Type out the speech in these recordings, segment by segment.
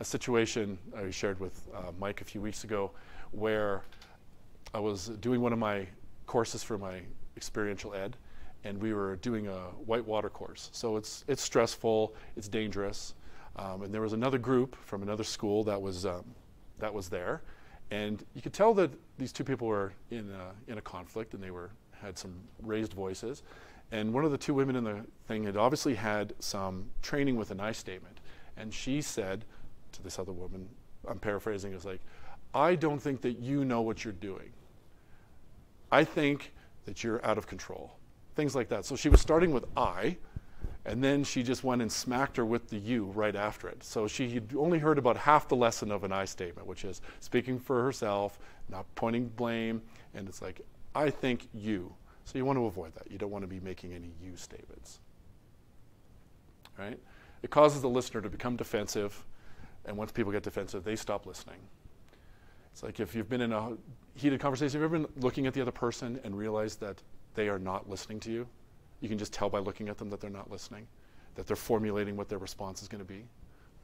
a situation I shared with Mike a few weeks ago where I was doing one of my courses for my experiential ed, and we were doing a whitewater course. So it's stressful, it's dangerous, and there was another group from another school that was there, and you could tell that these two people were in a conflict, and they had some raised voices. And one of the two women in the thing had obviously had some training with an I statement, and she said to this other woman, I'm paraphrasing, it's like, I don't think that you know what you're doing. I think that you're out of control. Things like that. So she was starting with I, and then she just went and smacked her with the you right after it. So she had only heard about half the lesson of an I statement, which is speaking for herself, not pointing blame, and it's like, I think you. So you want to avoid that. You don't want to be making any you statements. Right? It causes the listener to become defensive, and once people get defensive, they stop listening. It's like if you've been in a heated conversation, have you ever been looking at the other person and realized that they are not listening to you? You can just tell by looking at them that they're not listening, that they're formulating what their response is going to be.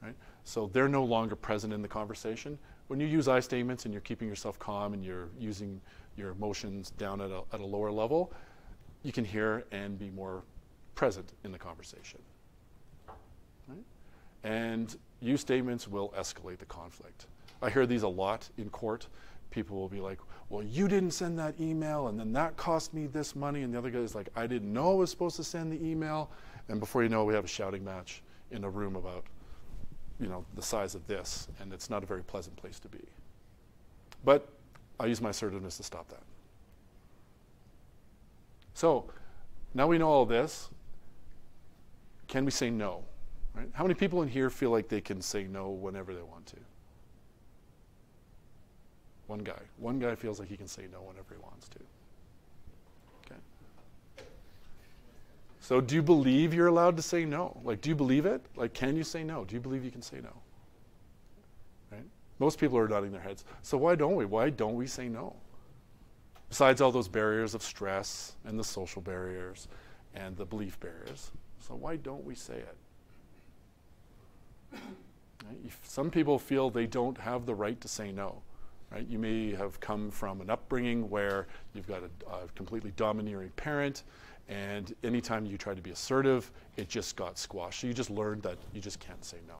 Right? So they're no longer present in the conversation. When you use I statements and you're keeping yourself calm and you're using your emotions down at a lower level, you can hear and be more present in the conversation. Right? And you statements will escalate the conflict. I hear these a lot in court. People will be like, well, you didn't send that email, and then that cost me this money, and the other guy's like, I didn't know I was supposed to send the email, and before you know it, we have a shouting match in a room about, the size of this, and it's not a very pleasant place to be. But I use my assertiveness to stop that. So now we know all this. Can we say no? Right? How many people in here feel like they can say no whenever they want to? One guy. One guy feels like he can say no whenever he wants to. Okay. So do you believe you're allowed to say no? Like, do you believe it? Like, can you say no? Do you believe you can say no? Right? Most people are nodding their heads. So why don't we? Why don't we say no? Besides all those barriers of stress and the social barriers and the belief barriers. So why don't we say it? Right? Some people feel they don't have the right to say no. Right? You may have come from an upbringing where you've got a completely domineering parent, and anytime you try to be assertive, it just got squashed. So you just learned that you just can't say no.